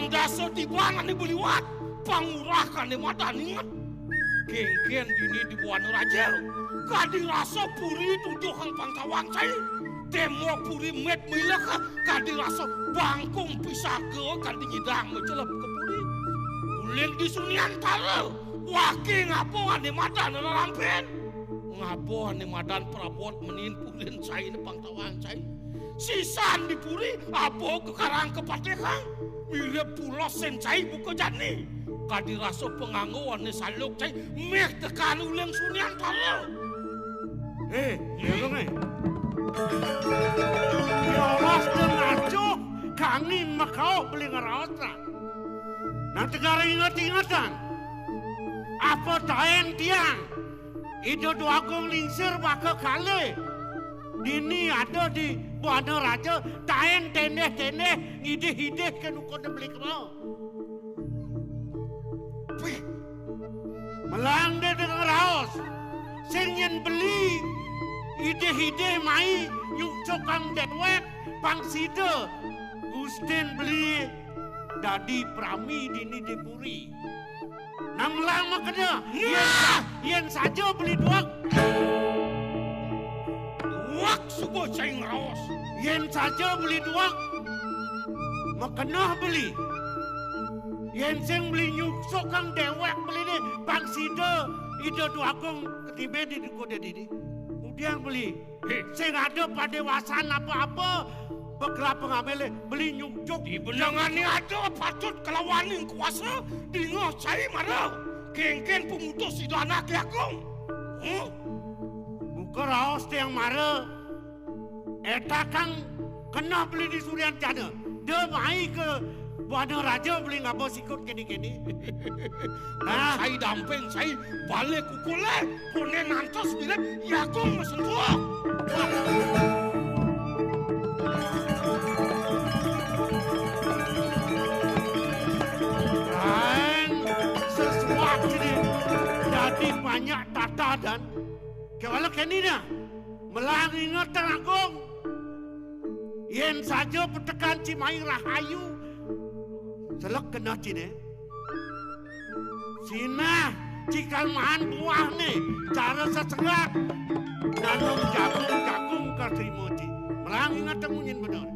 Pangdasa tibana ni beliwat, pangurahkan ni madan ingat. Genggen ini di buan raja, kadi rasa puri tujuhan pangtawang saya. Temo puri met milaka, kadi rasa bangkung pisah ke kadi ngidang mencelap ke puri. Uleng di sunian tara, waki ngapoan ni madan rarampen. Ngapoan ni madan perabot menin pulen saya ni pangtawang saya. Sisan di puri, apa ke karang kepatekang. Mirip pulos sen saya buka jani. Kadi rasa pengangguan ni saluk saya, meh tekan uleng sunian tara. Merong Yoros dan acuh, kangin makau beli ngeraotra. Nanti gara ingat-ingatan. Apa taen tiang? Itu dua agung lingsir bakal kali. Dini ada di Buana Raja, taen teneh-teneh, ngidih-idih kan ukon beli kemau. Melang dia dengan raos. Sengen beli. Ide-ide mai nyukcokang dewek pangsida Gusten beli dadi prami dini dipuri. Nang lama kena yen saja beli duak. Duak subuh cing raos. Yen saja beli duak. Makenah beli. Yen sing beli nyukcokang dewek beli ni pangsida ide duakong ketibe di kode didi. Yang beli, saya ada pada wasan apa-apa, bergerak pengambil beli nyukcuk. Di belangan ni ada patut kelawanin kuasa, dengar saya marah. Geng-geng pemutus itu anak aku. Bukan raos yang marah. Eta kang kena beli di Surian Jana. Dia mai ke Buana Raja beli ngapa sikut kini-kini. Nah, saya damping, saya balik kukulai. Punya nantos bilang, ya aku mesentuh. Dan sesuatu ini jadi banyak tata dan kalau kini dah melang ingatan agung. Yen saja petekan Cimai Rahayu selek kena cine. Sina cikal mahan buah nih cara sesengak nanam jagung ke Trimoti. Melang ingat temuin benar.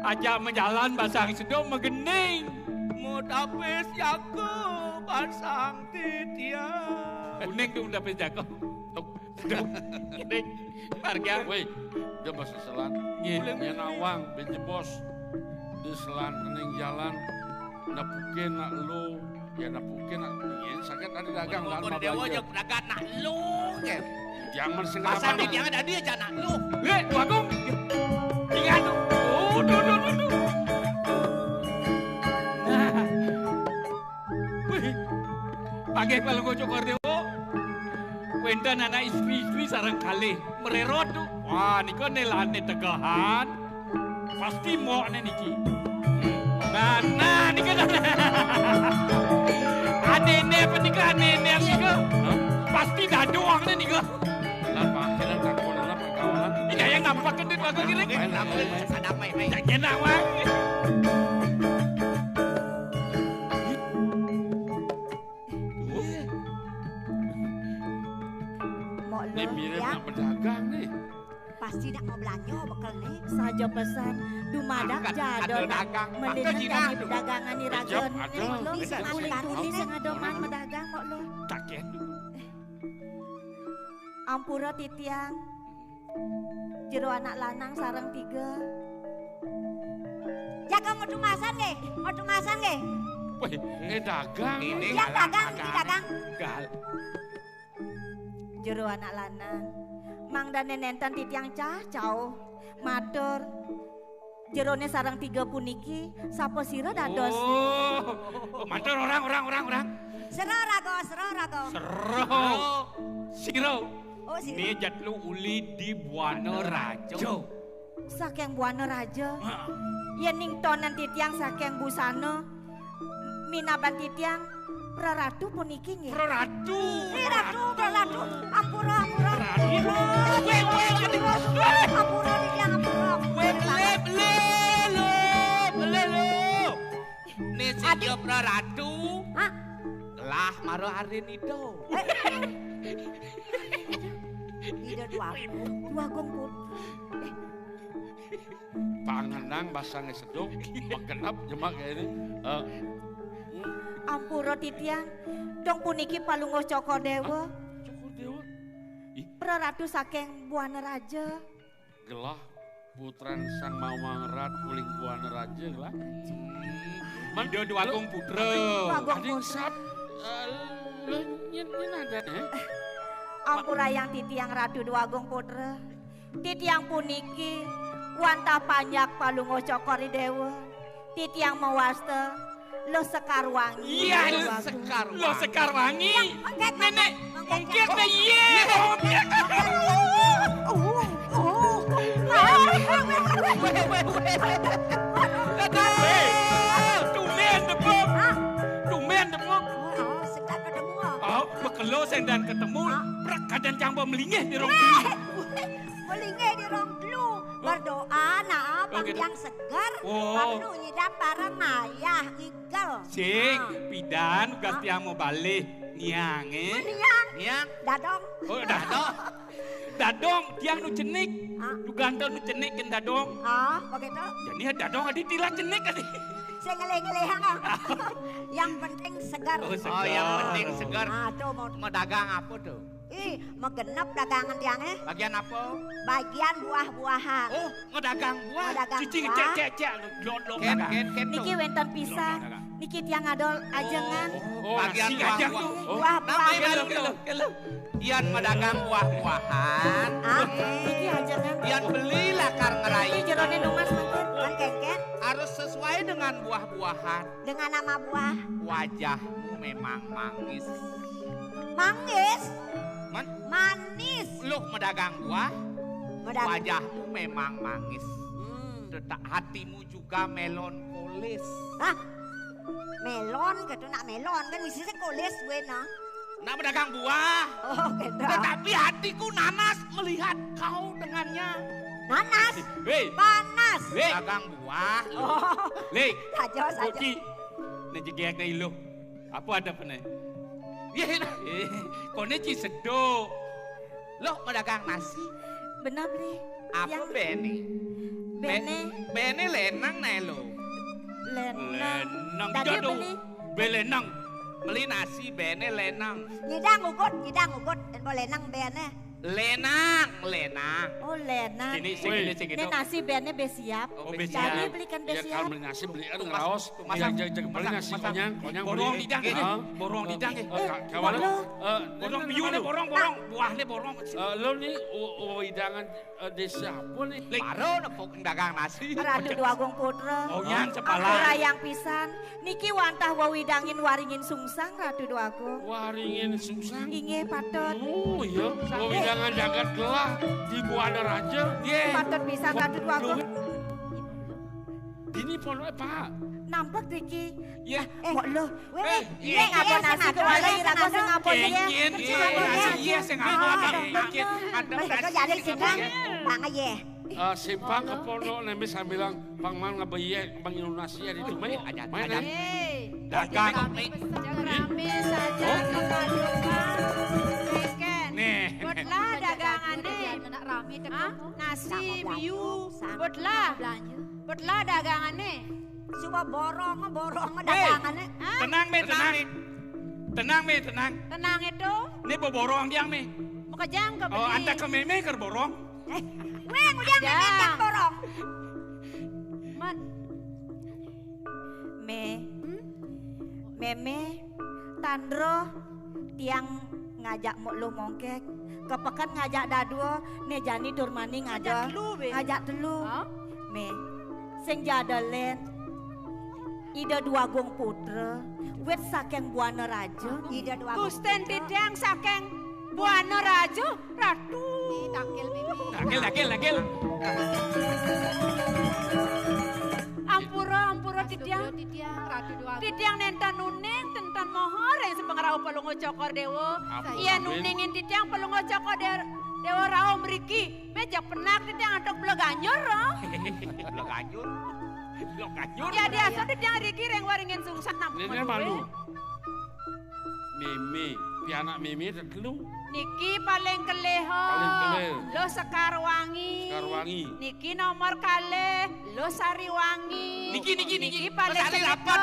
Ajak menjalan basang sedang megening. Mutapis jago basang titiang. Kuning tu mutapis jago. Kuning. Marga. Woi, dia bahasa selan. Yang awang, benci bos. Di selan kening jalan. Napukin nak lu. Ya napukin nak. Yang sakit ada dagang. Kau dewa je dagang nak lu. Jangan sengaja. Pasal ni jangan ada dia je nak lu. Tu aku. Tinggal tu. Duh. Pakai kalau kau cokor dewo, wendan anak istri sarang kali mererot tu. Wah, ni kau nelane tegahan, pasti mau niki. Nah, ni kau ane pernikahan nenek ni kau, pasti dah doang ni kau. Lapa akhirnya takut lah perkawalan. Ini yang nampak kan aku kira. Nampak. Tak kena wang. Ni mirip nak berdagang ni. Pasti nak mau belanja bekal ni. Saja pesan dumadak jado dagang. mendingan kami perdagangan ni rajon. Ada. Lo kulit tulis yang ada man berdagang kok lo. Tak kena. Ampura titiang. Jero anak lanang sarang 3. Jaga mau dumasan nggih? Mau dumasan nggih? Weh, dagang. Ini dagang. Gal. Jero anak lanang. Mang dan nenentan titiang cacau. Matur. Jerone sarang 3 puniki. Sapa sira dados? Oh, matur orang. Sero rago. Sero. Siro. Oh, siro. Ini jatlu uli di Buana Rajo. Saking Buana Raja. Yen ning tonan titiang saking busana. Minaban titiang praratu puniki nggih. Praratu. Praratu. Ampura. Ampura titiang ampura. Belelo. Nih si Praratu. Hah? Lah maro arin itu. Ida duagung pun. Panganang basangnya seduk, makenap jemak kayak ini. Ampura titiang. Dong puniki palungguh Coko Dewa. Cukur dewa. Praratu saking Buana Raja. Gelah putran sang Mawangrat uling Buana Raja lah. Mando Duagung Putra. Ada yang sab. Lo nyen ada Ampura yang titiang Ratu Duagung Putra. Titiang puniki wantah panjak palungguh Cokori Dewa. Titiang mewasta lo Sekarwangi. Iya, lo Sekarwangi. Nenek, ongkir deh iya. Tumen depok. Oh, sedang ketemu. Oh, bekelo sendan ketemu. Kadang cangbo melingih di rong dulu. Melingih di rong dulu. Berdoa nah gitu. yang segar. Oh. Lalu nyidam barang ayah igal. Sing, pidan gas tiang mau balik. Niang, Niang. Dadong. Oh, dadong. Dadong, tiang nu cenik. Nu ganteng nu cenik kan dadong. Begitu. Jadi dadong adi tila cenik adi. Saya ngelih-ngelih yang penting segar. Oh, yang penting segar. Tuh Mau dagang apa tuh? mau genep dagangan tiangnya. Bagian apa? Bagian buah-buahan. Oh, ngedagang buah. Dagang Cici buah. cek lo Ken. Niki wenten pisan. Niki tiang adol ajengan. Oh, Bagian nasi aja buah-buah. tuh. Buah-buahan. Kelo. Ian medagang buah-buahan. Niki ajengan. Ian belilah kar Niki ngerai. jerone numas mangkin. Kan Ken. Harus sesuai dengan buah-buahan. Dengan nama buah. Wajahmu memang manis. Manggis. Man, Manis. lu medagang buah, Medagang. wajahmu memang manis. Hatimu juga melankolis. Hah? Melon, gitu nak melon kan isinya kulis gue nah. Nak medagang buah, Oh gitu. tetapi hatiku nanas melihat kau dengannya. Nanas, Hei, panas. Dagang buah, Oh, Lek. saja saja. Koki. Ne jegek na ilo. Apa ada pene? Kone ci sedo. lo medagang nasi. Benar beli. Apa Yang bene? bene Bene lenang nih lo. lenang. Lenang Tadi jado. beli. Belenang. Beli nasi bene lenang. Nyidang ugut, boleh nang bene. Lenang. Oh lenang. Sini Ini segitu. nasi bene besiap. Oh, Jadi besiap. belikan Ya besiap. kalau beli nasi beli ngeraos. Masak. Yang beli nasi konyang Borong beli. didang. Ah. Borong didang. Kawan Borong biu nih borong. Buah nih borong. Lo nih wedangan desa apa nih? Baru nepuk dagang nasi. Ratu Duagung Putra. Oh yang Ampura cepala. yang pisan. Niki wantah wawidangin waringin sungsang Ratu Duagung. Waringin susang. Inge patut. Oh iya, wedangan jagat gelah di Buana Raja. Patut pisan Ratu Duagung. Ini pondoknya Pak. Nampak Riki. Ya. Kok lo? Weh, Iya ngapa nasi kewala irago sing ngapun ya. Iya sing ngapun. Mereka jadi singgang, bang aja. Simpang ke pondok nemi sambilang pangman ngebayek bang Indonesia di itu main main. Dagang. Rame saja Nih. buatlah dagangannya. Nasi, biu, buatlah dagangannya. Cuma borong dagangannya. Tenang me, tenang. Tenang. Tenang itu, Ini borong diang me. mau kejang ke Oh, anda ke meme ker borong. Weh, udah ngajak borong. Me. Meme, Tandro, tiang ngajak lu mongkek, kepekan ngajak daduo, nejani durmani ngajak telu, me, sing jadalen, ida dua gong putra, wet saking buana raja, ida dua gong Gusten Tiang saking buana raja, ratu. Takil mimi. Dakil. Ampura Tiang. Tiang nentan nuning tentan mohor yang sepengarau palungo cokor dewo. Iya nuningin Tiang palungo cokor dewo rao mriki. Meja penak Tiang antok beleganyur roh. Beleganyur. Ya biasa Tiang riki reng waringin sungsak nampak. Nenek malu. Meme, pianak Meme terkelu. Niki paling keleho. Lo Sekar Wangi. Niki nomor kalih. Lo Sariwangi. Niki paling Sari rapat.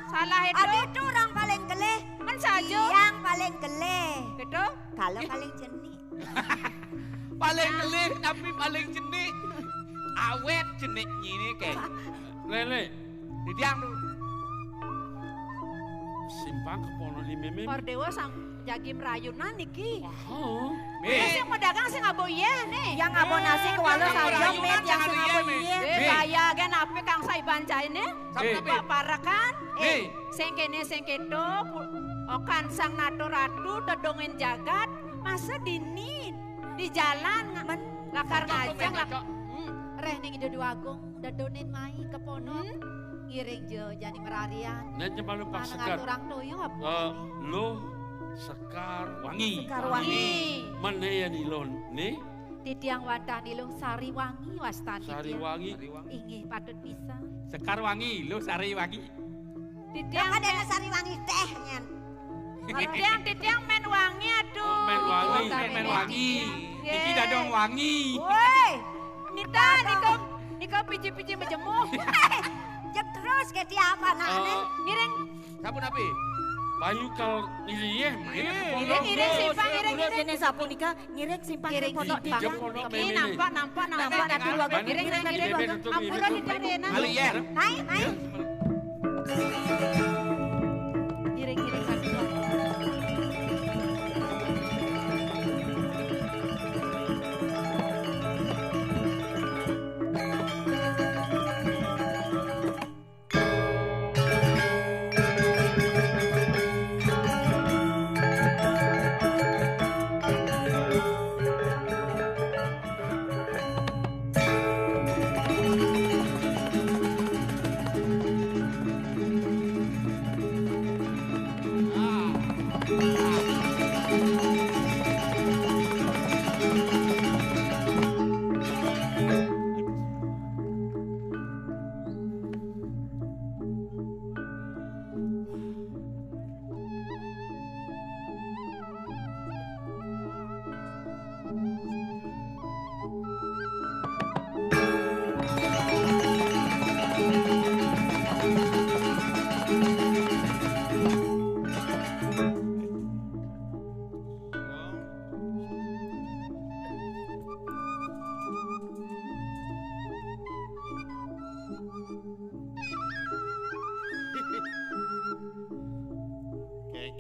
Salah itu. Ada itu orang paling geleh. Kan saja. Yang paling geleh. Gitu. Kalau paling jenih. Paling gelih tapi paling jenik. Awet jeniknya ini kayak. Lele, Tiang tuh. simpang kepono di Meme. Kordewo sang jagi merayunan niki. Oh, Sing mau dagang sing abo iya nih. yang abo nasi kewalo sajong, met, yang sing abo iya. Kaya gen ape kang say bancai nih. Pak para kan. Hei. Sing kene sing kedo. Okan sang nato ratu dodongin jagat. Masa dinin. Di jalan. Lakar ngajang. Reh ning Indo Duagung dadonin mai kepono. Ngiring jo jani merarian. Nek malu pak Manang Sekar. orang toyo apa? Lo Sekar Wangi. Sekar Wangi. Mana ya nilon nih? Titiang wadah nilung Sariwangi wastani. Sariwangi. Inggih patut bisa. Sekar Wangi, lo Sariwangi. Titiang Ada Sariwangi tehnya. Titiang men wangi aduh. Men wangi. Men Wangi. Niki dadong wangi. Woi, Nita, Niko pici-pici menjemuk. jep terus ke tiapa nane. Ngiring, Sapu napi? Bayu kal nilih main kepono. ngiring simpang, ngiring. Ini sapu nikah, ngiring simpang Ngiring pondok simpang. tiang. Ini nampak. Ngiring. Ampura Nita Rena. Alier. Naik. Ngiring satu.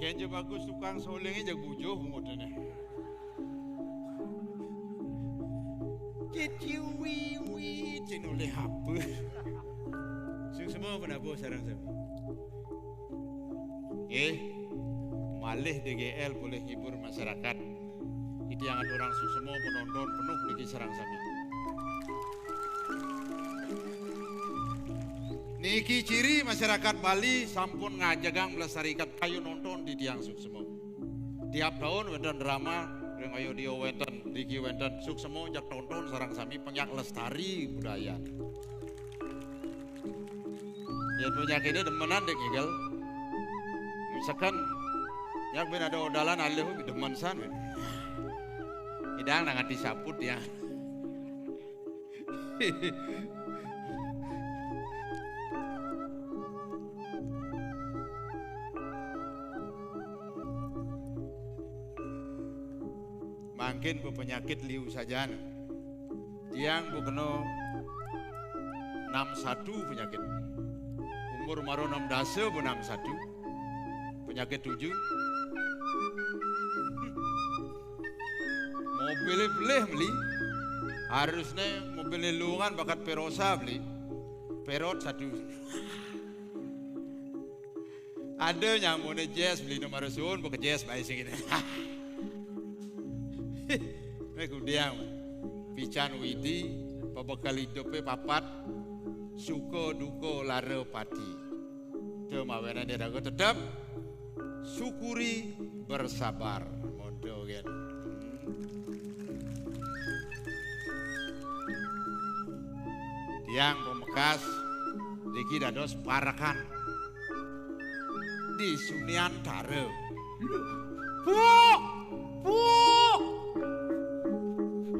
Kayaknya bagus tukang solengnya jag bujuh modene. Ciwi cinule apa? Semua penabo sarang saya. Malih DGL boleh hibur masyarakat. Itu yang ada orang semua penonton penuh niki sarang sami. Niki ciri masyarakat Bali sampun ngajagang melestarikan kayu nonton di tiang Suksemo. Tiap tahun wonten drama yang ayo dia wonten Diki wonten Suksemo jak tonton sarang sami pengyak lestari budaya. Ya punya kene demenan dek igal. Misalkan yang ben ada odalan alih demen san. Idang nang disaput ya. Mungkin penyakit liu saja. Tiang bukeno 61 penyakit. umur maro 6 dasa benang 1. Penyakit 7. Mobilnya boleh beli. Harusnya mobilnya lungan bakat Perosa beli. Perot 1. Ada yang mau jazz beli nomor sun bukan jazz baik sih gitu. Kemudian pican widi pabekal hidupnya papat suka duka lara pati. Cuma wena dia dago tetap syukuri bersabar. Mondo kan. Tiang pemekas diki dados parakan di Sunian Tare. Bu!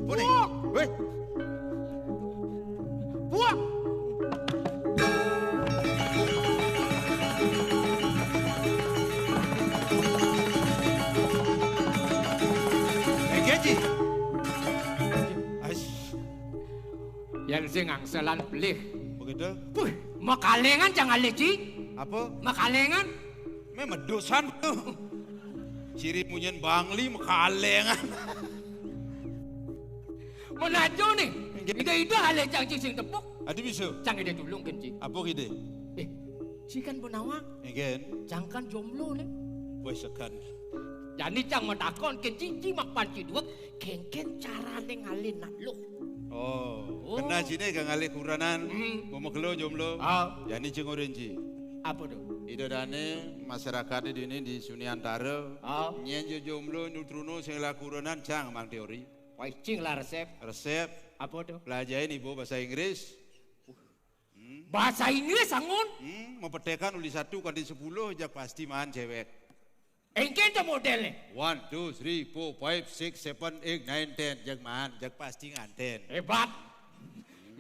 Bu nih, weh. Bu! Gaji. Yang sing angselan belih. Begitu? Puh, makalengan jangan leci. Apa? Makalengan. Memang dosan tuh. Ciri punyen bangli makalengan. Menajo nih. Ida hale cang sing tepuk. Adi bisa. Cang ide tulung kan ci. Apa ide? Ci kan benawang. Again. Cang kan jomblo nih. Wes sekan. Jadi cang matakon ke cici makan ciduak ken carane ngalin nak lu. Oh, kena sini kang ngalih kuranan, ngomong jomblo. Jadi cengorin ci. Apa tuh? Ida dane masyarakat di ini di Suniantara. Nyenjo jomblo nutruno sing la kuranan cang mang teori. Wah, cing lah resep. Resep. Apa tuh? Pelajarin ibu bahasa Inggris. Bahasa Inggris angun? Mempetekan uli 1 kali 10 aja pasti mahan cewek. Engke itu modelnya? 1, 2, 3, 4, 5, 6, 7, 8, 9, 10 jag mahan, jag pasti nganten. Hebat.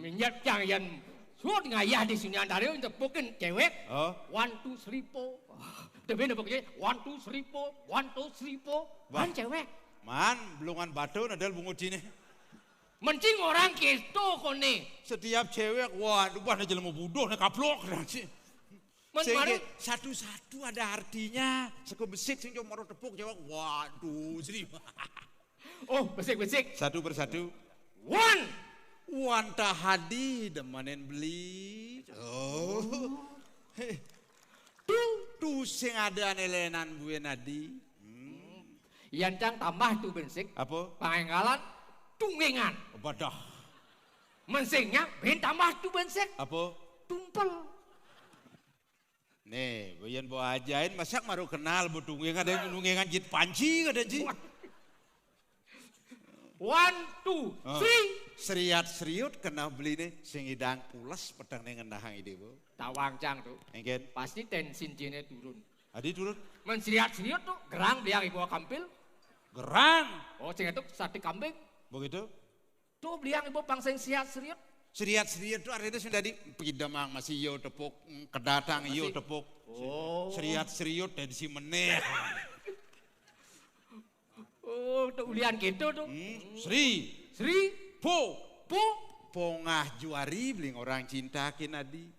Minyak cang yang suat ngayah di sini antara untuk bukan cewek. 1, 2, 3, 4. Tapi nak pakai 1, 2, 3, 4, 1, 2, 3, 4. Man cewek. Man, belungan batu nadal bungut sini. Mencing orang gitu kone. Setiap cewek, wah, lupa na jelema bodoh na kaplok nanti. Sehingga satu-satu ada artinya. Seko besik sing cuma maro tepuk jawab, waduh, Sri. Oh, besik-besik. Satu persatu. One. Wanta hadi demanen beli. Oh. Tuh sing ada nelenan buwe nadi. Yang tambah tuh besik. Apa? Pangenggalan tunggengan. Badah. Mensingnya ben tambah tuh besik. Apa? Tumpel. Nih, bayan bawa ajain masak maru kenal butunggengan ada tunggengan jit panci ada ji. 1, 2, 3. Seriat kena beli nih sing idang pulas pedang dengan dahang ide bu. Tawang cang tuh. Engken. Pasti tensin cine turun. Adi turun. Menseriat-seriat tuh gerang dia ibu kampil. Gerang. Oh, sing itu sate kambing. Begitu. Tuh beliang ibu pangseng seriat-seriat. Seriat-seriat itu artinya sudah di pidamang masih yo tepuk, kedatang yo tepuk. Oh. Seriat-seriat dan si meneh. Oh, tuh ulian gitu tuh. Sri. Po. Pongah juari beling orang cinta kinadi.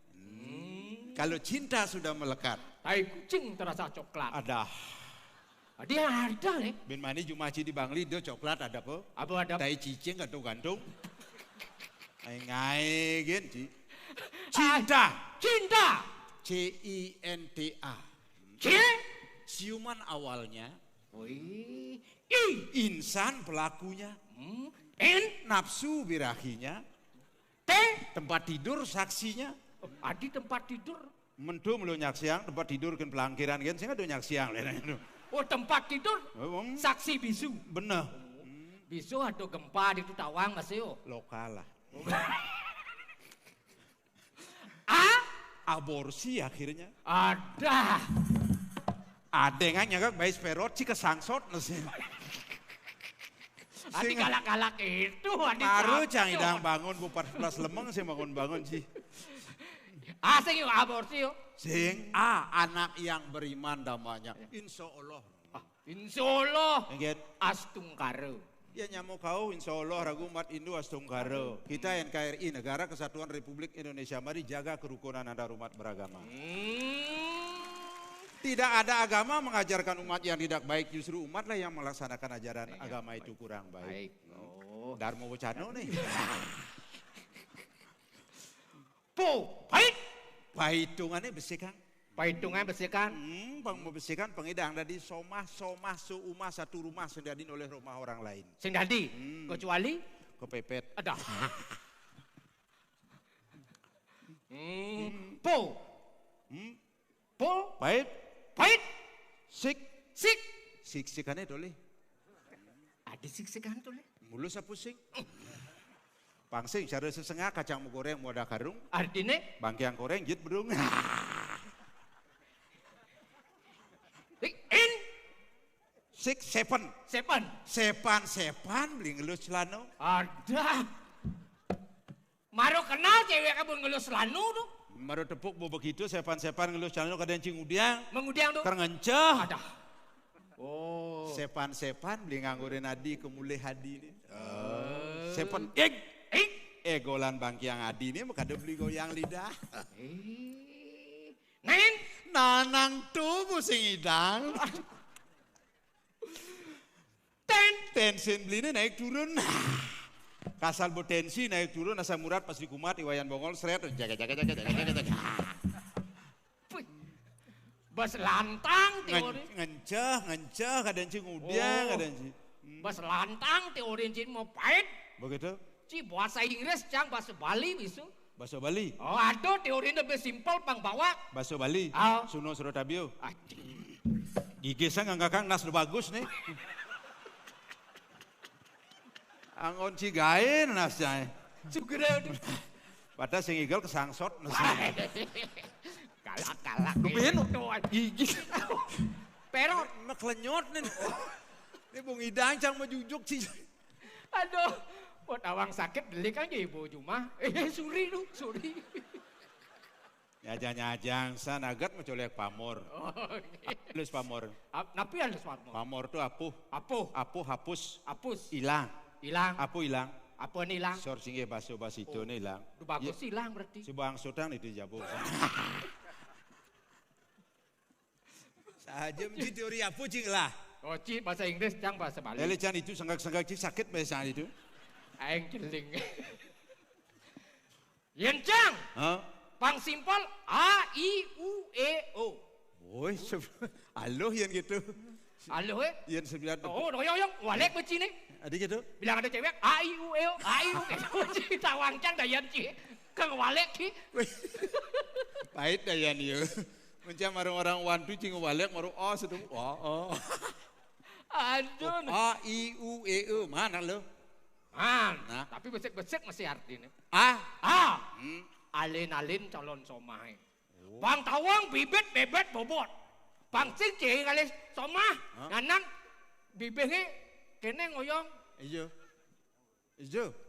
Kalau cinta sudah melekat. Tai kucing terasa coklat. Ada. Dia ada nih. Ben mani Jumaci di Bangli dia coklat ada apa? Apa ada? Tai cicing gantung-gantung. Ngai gen cinta. CINTA. Siuman awalnya. Wih. Insan pelakunya. Nafsu birahinya. Tempat tidur saksinya. Adi tempat tidur. Mentu melu nyaksiang tempat tidur kan pelangkiran kan sehingga do nyaksiang. Oh tempat tidur. Saksi bisu. Bener. Bisu atau gempa di Tawang masih yo. Lokal lah. Aborsi akhirnya. Ada. Ada yang nyagak bayi sperot sih kesangsot nasi. Adi galak-galak itu. Baru cangidang bangun bupat plus lemeng sih bangun sih. Sing yuk aborsi yuk. Sing anak yang beriman damanya. Insya Allah. Insya Allah. Engget. Astungkara. Ya nyamuk kau insya Allah ragu umat Hindu astunggara. Kita NKRI Negara Kesatuan Republik Indonesia mari jaga kerukunan antar umat beragama. Tidak ada agama mengajarkan umat yang tidak baik, justru umatlah yang melaksanakan ajaran agama itu kurang baik. Oh, Darmo Wacano nih. Po, pahit. Pahitungannya besi Kang. Pahitungan bersihkan. Bang membersihkan pengidang dari somah seumah satu rumah sendiri oleh rumah orang lain. Sing dadi, kecuali Kepepet. ada. Po. Po, Pahit. pahit. Sik. Sik. Sik-sikannya dole. Ada sik-sikan tuh le. Mulus apa sik? Pangsing cara sesengah kacang goreng muada karung. Artinya Bangkiang goreng jit bedung. in 6, 7. Sepan beli ngelus celano. Ada. Maro kenal cewek kabun ngelus lanu tuh. Maro tepuk mau begitu sepan ngelus celano kadang cing udiang. Mengudiang tuh. Kerengenceh. Ada. Oh. Sepan beli nganggurin adi kemulih hadi ini. Sepan golan bangkiang adi ini makanya beli goyang lidah. Nen. Nanang tuh pusing idang. Tensin beli ini naik turun. Kasal potensi naik turun asam murad pas dikumat iwayan bongol seret jaga. Bas lantang teori. Ngenceh kadang cing udiang kadang cing. Bas lantang teori cing mau pahit. Begitu? Ci bahasa Inggris cang bahasa Bali bisu. Bahasa Bali. Oh aduh teori lebih simpel pang bawa. Bahasa Bali. Oh. Suno Surotabio. Gigi saya nggak nas lu bagus nih. Angon cigain nasnya. Sugera. Padahal sing igel kesangsot nasnya. Kalak. Gubin gigi. Pero Maklenyot nih. Ini bung idang cang majujuk sih. aduh, buat awang sakit delik aja ibu cuma. Suri. Nyajang sanagat mencolek pamor. Halus pamor. Napi halus pamor. Pamor tuh apuh. Apuh hapus. Hilang. Apuh hilang. Apa nih hilang? Sor singgih baso basito nih hilang. Bagus hilang berarti. Subang sodang itu jabung. Saja mesti teori apuh cing lah. Oh ci bahasa Inggris cang bahasa Bali. Lelecan itu senggak cing sakit biasa itu. Aing celing. Yen cang. Pang simpel A I U E O. Woi, aloh yang gitu. Aloh Yang sebilan. Oh, doyong, walek beci nih. Adik gitu. Bilang ada cewek A I U E O, A I U E O. Cita wangcang dayan ci. Kang walek ki. Pahit dayan ieu. Mencam orang wantu cing walek maru setu. Aduh. A I U E O mana lo? Nah, tapi besek masih artinya. Alin-alin calon somai. Bang tawang bibit bebet bobot. Bang sing cing kali somah. Nanan bibitnya kene ngoyong. Ijo.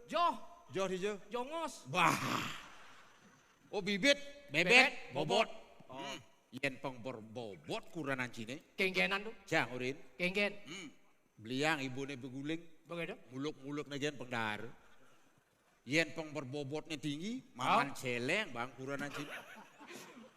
Joh hijau. Jongos. Bah. Oh bibit bebet bobot. Yen pengbor bobot kuranan cine. Kenggenan tuh. Cang urin. Kenggen. Beliang ibune beguling. Begitu. Muluk-muluk nagen pengdar. Yen pengbor bobotnya tinggi, makan celeng bang kuranan cine.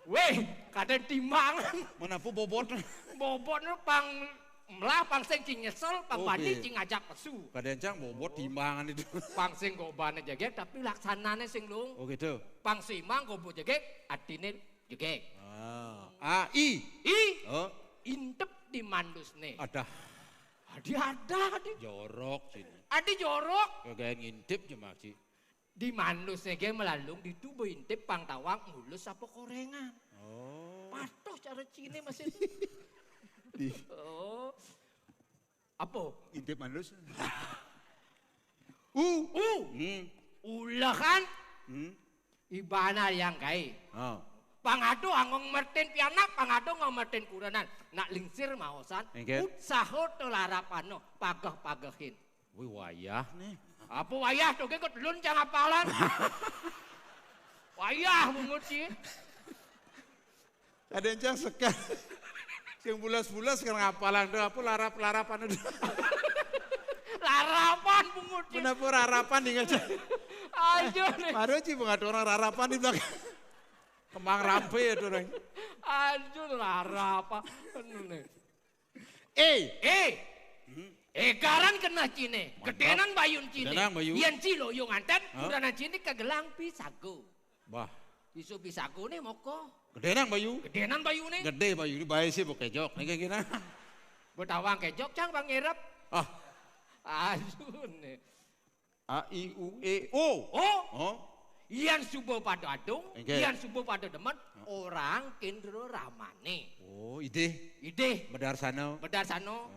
Weh, kadang timbang. Menapu bobot? Bobotnya pang melah pang sing cing nyesel, pang badi cing ngajak pesu. Kadang cang bobot timbangan itu. Pang sing gobane jegek tapi laksanane sing lung. Oh gitu. Pang simang gobo jegek, artine jegek. I. Oh. Intep di mandusne. Ada. Ada. Jorok sini. Adi jorok. Kagak ngintip cuma sih. Di mandusne ge melalung di tubuh intip pang tawang mulus apa korengan. Oh. Patuh cara cine masih. Oh. Apa? Intip mandus. Ulah kan? Ibana yang kai. Pangado angong merten pianak, pangado ngong merten kuranan. Nak lingsir maosan, utsaho tolarapano, pagah-pagahin. Wih wayah nih. Apa wayah tuh kekot lun cang apalan. Wayah menguci. Kadang cang sekat. Yang bulas-bulas sekarang apalan tuh apa larap-larapan udah. harapan bungut. Menapur harapan nih aja. Aduh nih. Baru sih bunga orang harapan di belakang. Kembang rampe ya orang. Aduh harapan. Garan kena cine. Kedenan bayun cine. Kedenan bayun. Yan cilo yung anten. Kedenan cine kegelang pisago. Bah. Isu pisago nih moko. Gedenan bayu. Gedenan bayu nih. Gede bayu ini bayi sih bukan kejok. Nih kayak gini. Betawang kejok cang bang ngerep. Ah. Aduh nih. A, I, U, E, O. Oh. Iyan subuh pada adung. Iyan subuh pada demen. Orang kendro ramane. Oh ide. Bedar sano.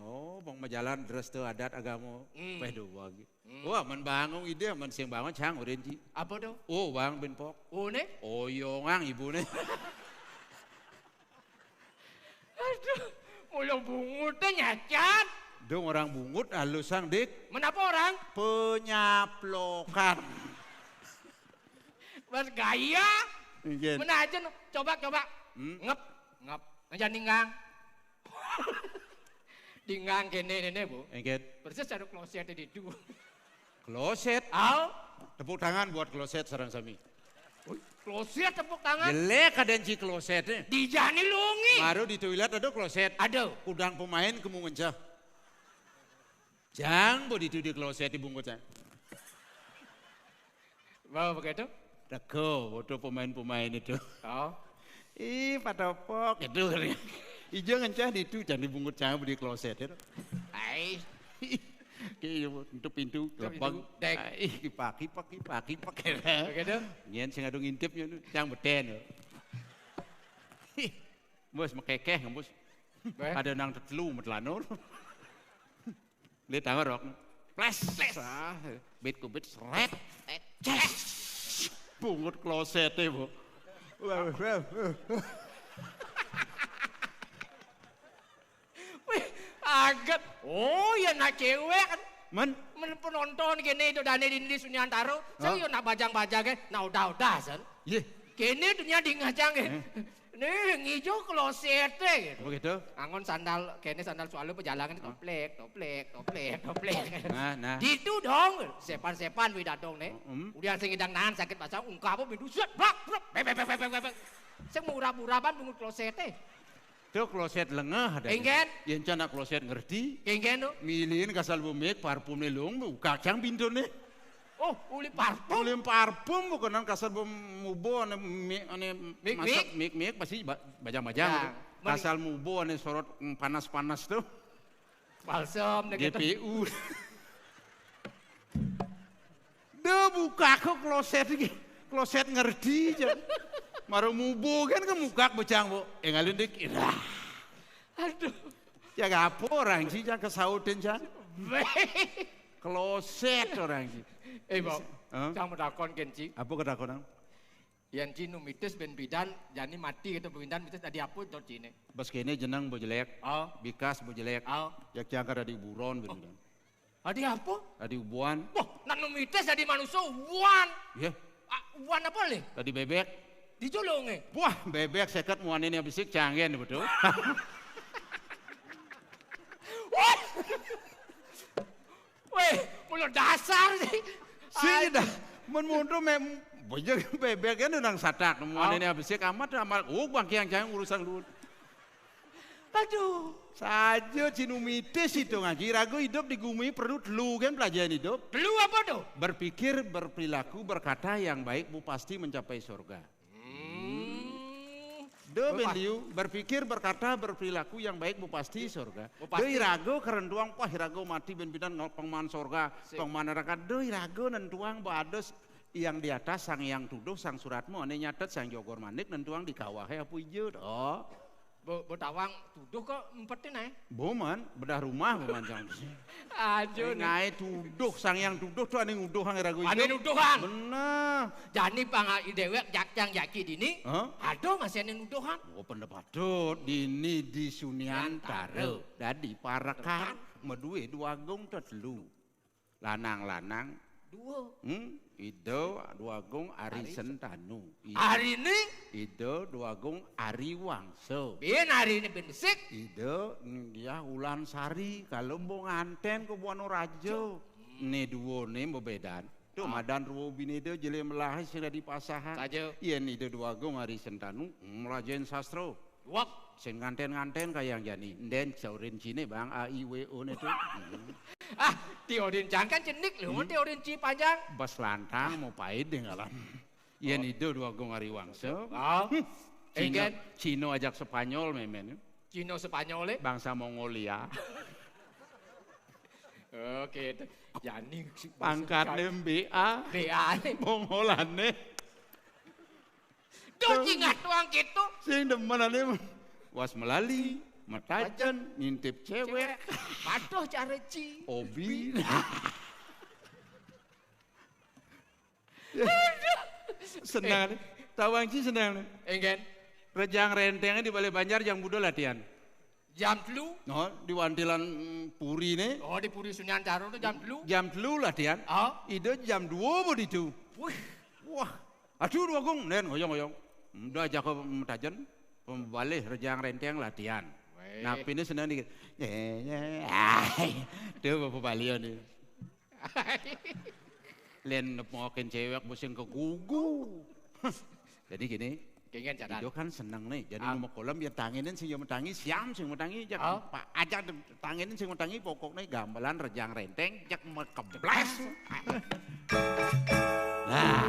Oh bang majalan dress tuh adat agama. Pedo bagi. Wah man bangun ide man siang bangun cang orenji. Apa tuh? Oh bang benpok. Oh nih? Oh yongang ibu nih. Aduh, mulut bungutnya nyacat. Dong orang bungut halusang dik. Menapa orang? Penyaplokan. Mas gaya. Mana aja coba. Ngep. Aja ninggang. Dinggang kene bu. Engket. Persis ada kloset di itu. Kloset? Au. Tepuk tangan buat kloset sarang sami. Kloset tepuk tangan. Jelek kadenci klosetnya. Di jani lungi. Baru di toilet ada kloset. Ada. Kudang pemain kemu ngencah. Jang bu di kloset dibungkusnya. Mau begitu? Rego, foto pemain-pemain itu. Oh. Ih, patopok itu. Ijo ngencah di itu jangan dibungkus jangan di kloset itu. Ai. Untuk pintu lempang. Ih, kipak. Begitu? Nyen sing adu ngintipnya cang beten. Bos mekekeh ngembus. Ada nang tetelu metlanur. Lihat tangan rok. Ples. Bit kubit seret. Bungut klosetnya bu. Wih, agak. Oh ya nak cewek kan. Men penonton gini itu dane di Sunyantaro. Saya nak bajang-bajang nah udah san. Iya. Kini dunia di ngajang nih ngijo klosetnya gitu. Begitu. Angon sandal, kene sandal soalnya pejalangan toplek. Nah. Gitu dong, sepan widatong nih. Udah sing idang nahan sakit pasang ungkap apa set blak. Sing murah-murahan bungut klosetnya. Itu kloset lengah ada. Enggen. Yang cana kloset ngerti. Enggen tuh. Milihin kasal bumek parfum nih lung, kacang pintu nih. Oh, uli parfum. Uli parfum bukan kasal bom mubo ane masak mik pasti bajang-bajang. Kasal mubo ane sorot panas-panas tuh. Balsam deh gitu. GPU. Duh buka kok kloset ngerti aja. Maru mubo kan muka bejang bu. Ngalin dik. Aduh. Ya gak apa orang sih jangan kesaudin jangan. Kloset orang sih. Bob, jangan medakon kenci. Apa kedakonan? Yang cinu mitis ben bidan, jani mati gitu bindan mitis tadi apa itu cine. Bas kene jenang bojelek, bikas bojelek, yak jangkar dari buron bindan. Adi apa? Tadi ubuan. Wah, nanu mitis tadi manusia ubuan. Iya. Ubuan apa nih? Tadi bebek. Dicolonge. Wah, bebek seket muan ini bisik canggih betul. Weh, mulut dasar sih. Sih dah, menmundur bojek bebek kan udah sadak, muan ini bisik amat. Bangki yang jangan urusan lu. Aduh. Saja cinumitis itu ngaji. Ragu hidup di bumi perlu dulu kan pelajaran hidup. Dulu apa tuh? Berpikir, berperilaku, berkata yang baik bu pasti mencapai surga. Berpikir, berkata, berperilaku yang baik bu pasti surga. Doi rago kerentuang pah rago mati ben-benan pengman surga, pengman neraka. Doi rago nentuang bados yang di atas sang yang tuduh sang suratmu ane nyatet sang jogor manik nentuang di kawahnya apa ijo. Oh. Betawang tuduh kok empetin ae. Boman, bedah rumah boman jang. Aduh nae tuduh sang yang tuduh tuh ane nguduhang rago ijo. Ane nuduhan. Bener. Jani pangai dewek jakjang jaki dini. Aduh masih ane nuduhan. Oh pendapat dini di Sunyantaro. Dadi parakan medue dua gong tetelu. Lanang-lanang Ido Duagung Ari Sentanu. Hari ini? Ido Duagung Ari Wangso. Biar hari ini bensik. Ido dia Ulan Sari kalau mau nganten ke Buano Rajo. Ne duo ne bebedan. Tuh madan ruo binedo jele melahi sudah di pasahan. Saja. Iya nih Duagung Ari Sentanu melajen sastro. Wak. Sen nganten-nganten kayak jani. Den saurin Cine bang AIWO ne tuh. Teorin jangkan cenik loh, teorin ci panjang. Bas lantang mau pahit deh ngalam. Iya nih Duagung Ari Wangso. Cino ajak Spanyol memen. Cino Spanyol bangsa Mongolia. Oke, jani pangkatnya BA. Mongolane. Tuh ingat tuang gitu. Sing demenane was melali, matajan, ngintip cewek. Paduh cara ci. Obi. Senang nih. Tawang ci senang nih. Engen. Rejang rentengnya di Balai Banjar yang budol latihan. Jam telu. No, di Wantilan Puri nih. Oh, di Puri Sunan Caro itu jam telu. Jam telu latihan. Ide jam 2 mau itu. Wah. Aduh Duagung, nen ngoyong-ngoyong. Udah ajak ke matajan. Pembalik rejang renteng latihan. Nah, ini senang dikit. Tuh bapak balion nih. Len nepokin cewek musim ke gugu. Jadi gini. Itu kan senang nih. Jadi mau kolam biar tanginin sih yang mentangi siam sih mentangi. Pak ajak tanginin sih mentangi pokoknya gamelan rejang renteng jak mekeblas. Nah,